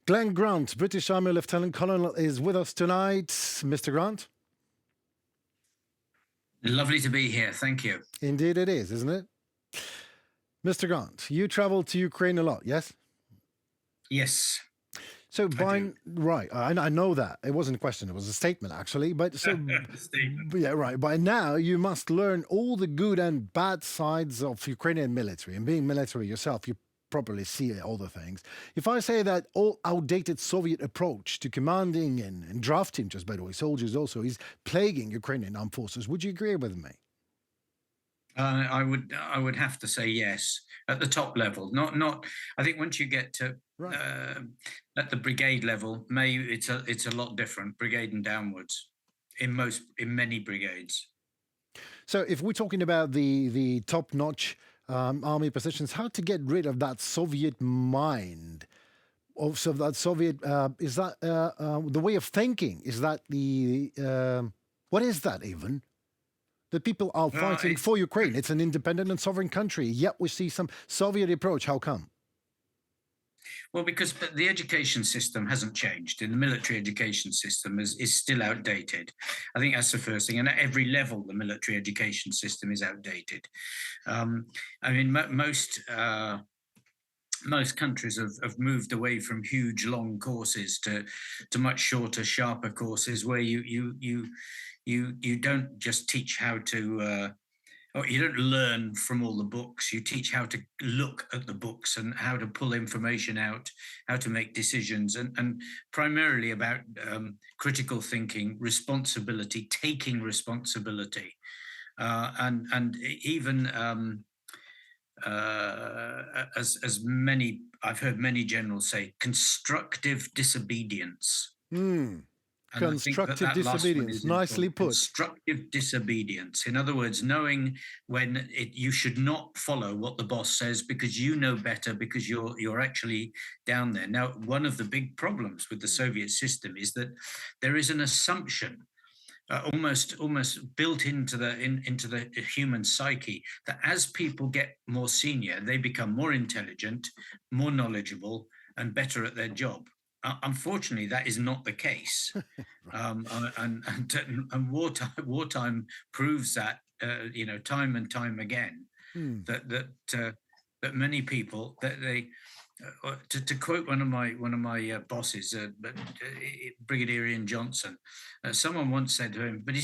Glenn Grant, British Army Lieutenant Colonel, is with us tonight. Mr. Grant? Lovely to be here. Thank you. Indeed it is, isn't it? Mr. Grant, you traveled to Ukraine a lot, yes? Yes. So right, I know that. It wasn't a question, it was a statement actually. But so Statement. yeah, right. By now you must learn all the good and bad sides of Ukrainian military. And being military yourself, you properly see all the things. If I say that all outdated Soviet approach to commanding and drafting, just by the way, soldiers also, is plaguing Ukrainian armed forces, would you agree with me? I would have to say yes at the top level. Not. I think once you get to at the brigade level, it's a lot different. Brigade and downwards, in many brigades. So if we're talking about the top-notch army positions, how to get rid of that Soviet mind? Also, that Soviet is that the way of thinking? Is that what is that even? The people are fighting for Ukraine. It's an independent and sovereign country. Yet we see some Soviet approach. How come? Well, because the education system hasn't changed, and the military education system is still outdated. I think that's the first thing. And at every level, the military education system is outdated. I mean, most countries have moved away from huge, long courses to much shorter, sharper courses where you don't just teach how to. Or you don't learn from all the books. You teach how to look at the books and how to pull information out, how to make decisions, and primarily about critical thinking, responsibility, taking responsibility, and even as many I've heard many generals say, constructive disobedience. And constructive disobedience, nicely put. Constructive disobedience. In other words, knowing when you should not follow what the boss says because you know better, because you're actually down there. Now, one of the big problems with the Soviet system is that there is an assumption, almost built into the human psyche, that as people get more senior, they become more intelligent, more knowledgeable, and better at their job. Unfortunately, that is not the case, and wartime proves that time and time again that many people that they. To quote one of my bosses, Brigadier Ian Johnson, someone once said to him, "But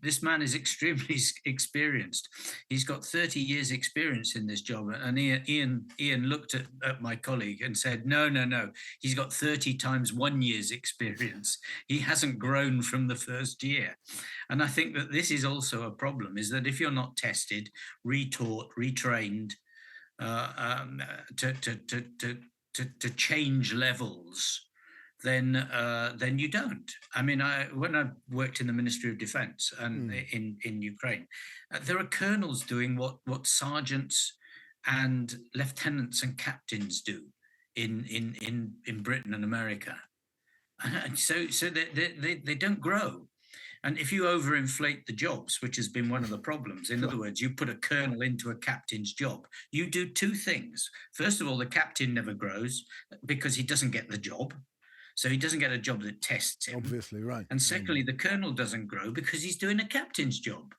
this man is extremely experienced. He's got 30 years experience in this job." And Ian looked at my colleague and said, "No. He's got 30 times 1 year's experience. He hasn't grown from the first year." And I think that this is also a problem: is that if you're not tested, retaught, retrained, to change levels, then you don't. I mean, when I worked in the Ministry of Defence and in Ukraine, there are colonels doing what sergeants and lieutenants and captains do in Britain and America, and so they don't grow. And if you overinflate the jobs, which has been one of the problems, in other words, you put a colonel into a captain's job, you do two things. First of all, the captain never grows because he doesn't get the job. So he doesn't get a job that tests him. Obviously, right. And secondly, the colonel doesn't grow because he's doing a captain's job.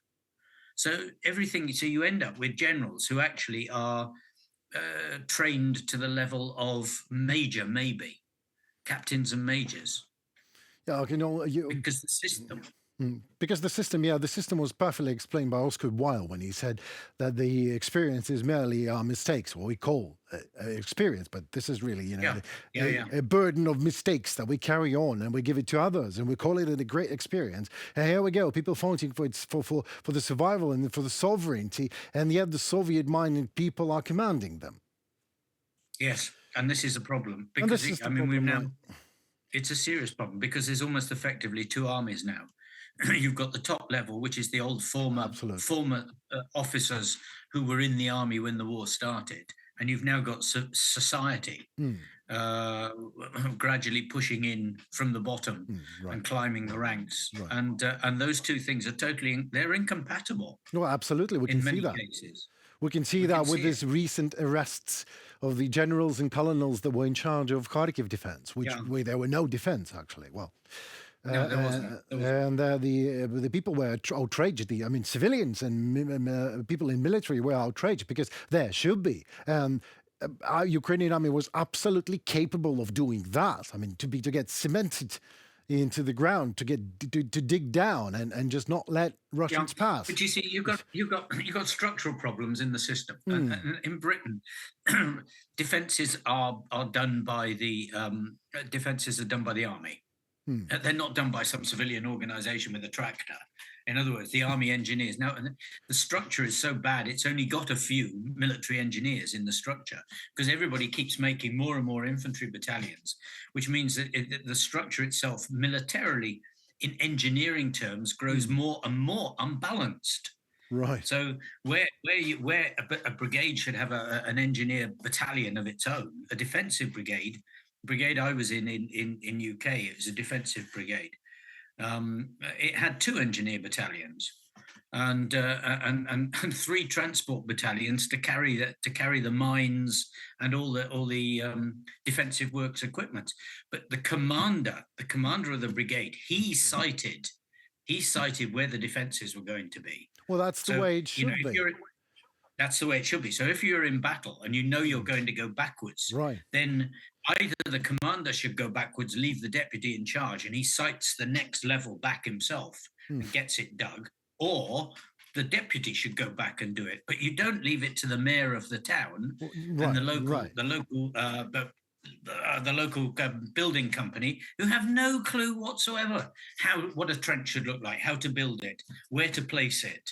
So you end up with generals who actually are trained to the level of major, maybe, captains and majors. Yeah, because the system. Because the system was perfectly explained by Oscar Wilde when he said that the experience is merely our mistakes, what we call experience, but this is really, a burden of mistakes that we carry on and we give it to others and we call it a great experience. And here we go, people fighting for the survival and for the sovereignty, and yet the Soviet-minded people are commanding them. Yes, and this is a problem because it's a serious problem because there's almost effectively two armies now. You've got the top level, which is the old former officers who were in the army when the war started, and you've now got society gradually pushing in from the bottom and climbing the ranks, and those two things are they're incompatible. No, absolutely, we can see that. Cases. We can see that with these recent arrests of the generals and colonels that were in charge of Kharkiv defense, where there were no defense actually. Well, no, there wasn't. and the people were outraged. I mean, civilians and people in military were outraged because there should be. Our Ukrainian army was absolutely capable of doing that. I mean, to get cemented into the ground, to dig down and just not let Russians pass. But you see, you've got structural problems in the system. And in Britain, defences are done by the army. They're not done by some civilian organisation with a tractor. In other words, the army engineers. Now, the structure is so bad, it's only got a few military engineers in the structure because everybody keeps making more and more infantry battalions, which means that the structure itself, militarily, in engineering terms, grows more and more unbalanced. Right. So where a brigade should have an engineer battalion of its own, a defensive brigade I was in UK, it was a defensive brigade. It had 2 engineer battalions and 3 transport battalions to carry the mines and all the defensive works equipment. But the commander of the brigade, he cited where the defenses were going to be. Well, that's the way it should be. That's the way it should be. So if you're in battle and you know you're going to go backwards, right, then either the commander should go backwards, leave the deputy in charge, and he cites the next level back himself and gets it dug, or the deputy should go back and do it. But you don't leave it to the mayor of the town and the local building company who have no clue whatsoever what a trench should look like, how to build it, where to place it,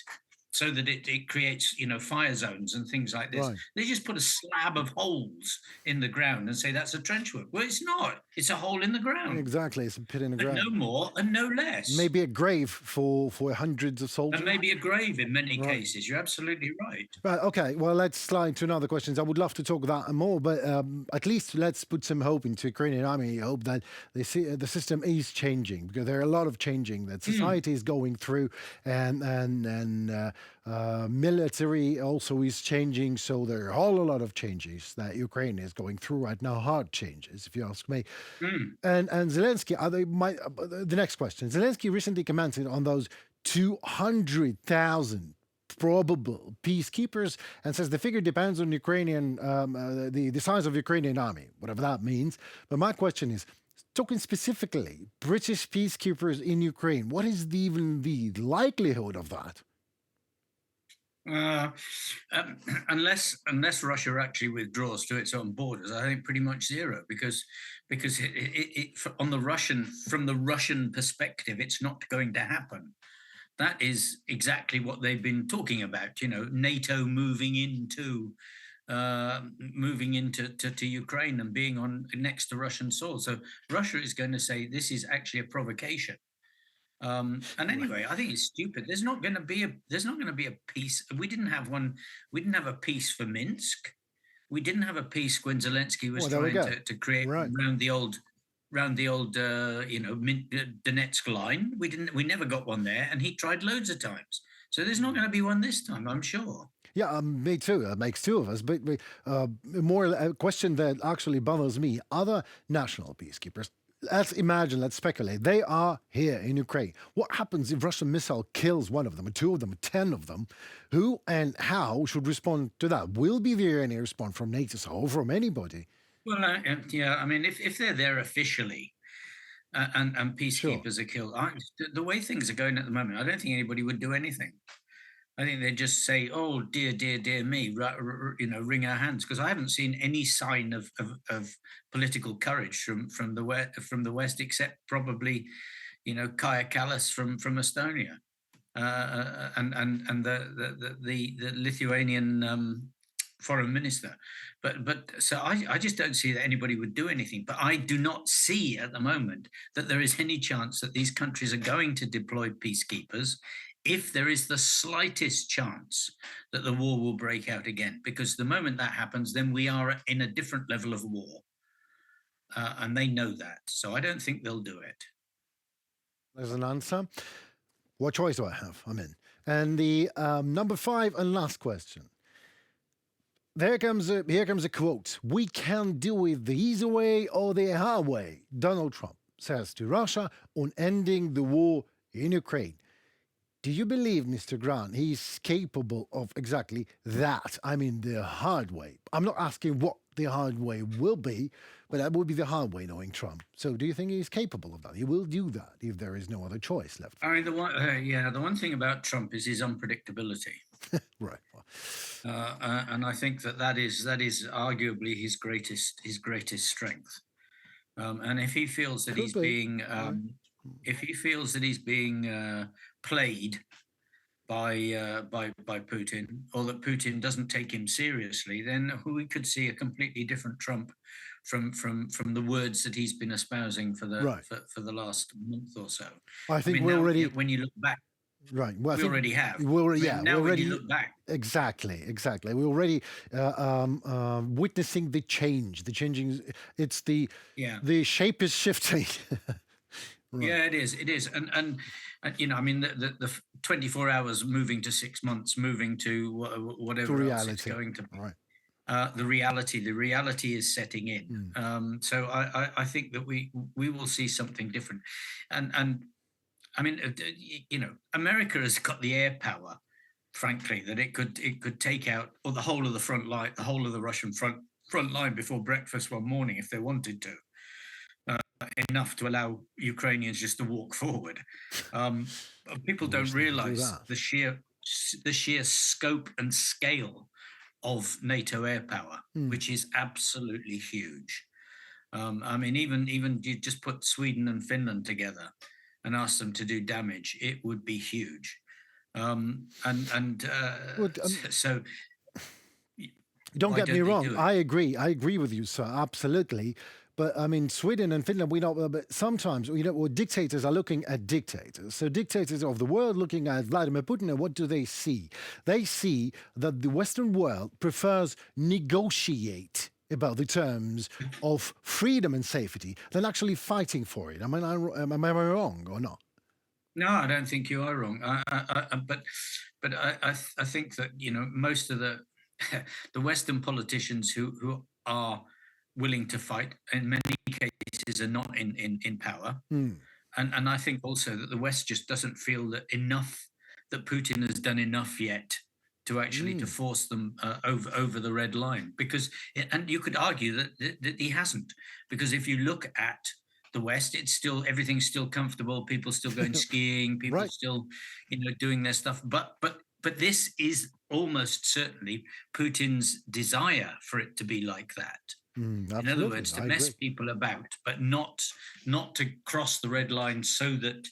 so that it creates, fire zones and things like this. Right. They just put a slab of holes in the ground and say that's a trench work. Well, it's not. It's a hole in the ground. Exactly, it's a pit in the ground. No more and no less. Maybe a grave for hundreds of soldiers. And maybe a grave in many cases. You're absolutely right. Right. Okay. Well, let's slide to another questions. I would love to talk about that more, but at least let's put some hope into Ukrainian army. Hope that the system is changing, because there are a lot of changing that society is going through, and military also is changing. So there are a whole lot of changes that Ukraine is going through right now. Hard changes, if you ask me. And Zelensky, the next question. Zelensky recently commented on those 200,000 probable peacekeepers and says the figure depends on Ukrainian, the size of Ukrainian army, whatever that means. But my question is, talking specifically, British peacekeepers in Ukraine, what is even the likelihood of that? Unless Russia actually withdraws to its own borders, I think pretty much zero, because from the Russian perspective, it's not going to happen. That is exactly what they've been talking about. NATO moving into Ukraine and being next to Russian soil. So Russia is going to say this is actually a provocation. And anyway, I think it's stupid. There's not going to be a peace. We didn't have one. We didn't have a peace for Minsk. We didn't have a peace when Zelensky was trying to create around the old Donetsk line. We never got one there, and he tried loads of times. So there's not going to be one this time, I'm sure. Yeah, me too. That makes 2 of us. But more a question that actually bothers me: other national peacekeepers. Let's speculate. They are here in Ukraine. What happens if Russian missile kills one of them, or 2 of them, or 10 of them? Who and how should respond to that? Will be there any response from NATO or from anybody? Well, I mean, if they're there officially and peacekeepers are killed, the way things are going at the moment, I don't think anybody would do anything. I think they'd just say, "Oh dear, dear, dear me," wring our hands, because I haven't seen any sign of political courage from the West, except probably, Kaja Kallas from Estonia, and the Lithuanian foreign minister. But so I just don't see that anybody would do anything. But I do not see at the moment that there is any chance that these countries are going to deploy peacekeepers if there is the slightest chance that the war will break out again. Because the moment that happens, then we are in a different level of war. And they know that. So I don't think they'll do it. There's an answer. What choice do I have? I'm in. And the number 5 and last question. Here comes a quote. We can do it the easy way or the hard way. Donald Trump says to Russia on ending the war in Ukraine. Do you believe, Mr. Grant, he's capable of exactly that? I mean, the hard way. I'm not asking what the hard way will be, but that would be the hard way, knowing Trump. So do you think he's capable of that? He will do that if there is no other choice left. I mean, the one thing about Trump is his unpredictability. Right. And I think that is arguably his greatest strength. And if he feels that he's being played by Putin, or that Putin doesn't take him seriously, then we could see a completely different Trump from the words that he's been espousing for the last month or so. I think when you look back. Right. Well, we already have. When you look back. Exactly. We're already witnessing the change. The changing. It's the shape is shifting. Right. Yeah, it is. And I mean, the 24 hours moving to 6 months, moving to whatever else it's going to be. Right. The reality is setting in. So I think that we will see something different. And I mean, America has got the air power, frankly, that it could take out the whole of the front line, the whole of the Russian front line before breakfast one morning if they wanted to. Enough to allow Ukrainians just to walk forward. People don't realize the sheer scope and scale of NATO air power, which is absolutely huge. I mean, even you just put Sweden and Finland together and ask them to do damage, it would be huge. So don't get me wrong. I agree with you, sir. Absolutely. But I mean, Sweden and Finland, we know, but sometimes, dictators are looking at dictators. So dictators of the world looking at Vladimir Putin, and what do they see? They see that the Western world prefers negotiate about the terms of freedom and safety than actually fighting for it. Am I wrong or not? No, I don't think you are wrong. But I think that most of the Western politicians who are willing to fight in many cases are not in power. And I think also that the West just doesn't feel that Putin has done enough yet to actually to force them over the red line, and you could argue that he hasn't, because if you look at the West, everything's still comfortable, people still going skiing, people still doing their stuff, but this is almost certainly Putin's desire for it to be like that. In other words, to mess people about, but not to cross the red line so that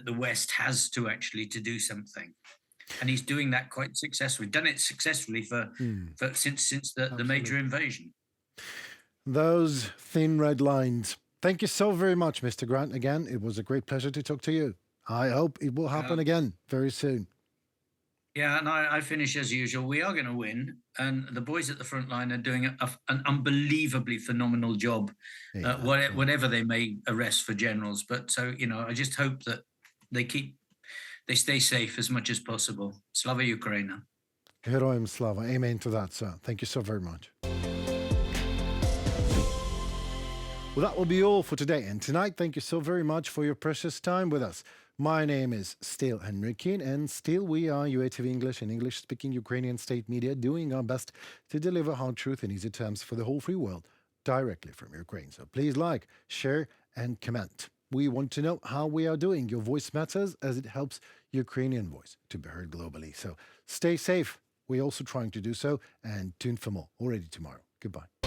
the West has to actually to do something. And he's doing that quite successfully. Done it successfully since the major invasion. Those thin red lines. Thank you so very much, Mr. Grant. Again, it was a great pleasure to talk to you. I hope it will happen again very soon. Yeah, and I finish as usual. We are going to win, and the boys at the front line are doing an unbelievably phenomenal job, whatever they may arrest for generals. But so, I just hope that they stay safe as much as possible. Slava Ukraina. Heroям slava. Amen to that, sir. Thank you so very much. Well, that will be all for today and tonight. Thank you so very much for your precious time with us. My name is still Henrikin, and still we are UATV English and English-speaking Ukrainian state media doing our best to deliver hard truth in easy terms for the whole free world directly from Ukraine. So please like, share, and comment. We want to know how we are doing. Your voice matters as it helps Ukrainian voice to be heard globally. So stay safe. We're also trying to do so, and tune for more already tomorrow. Goodbye.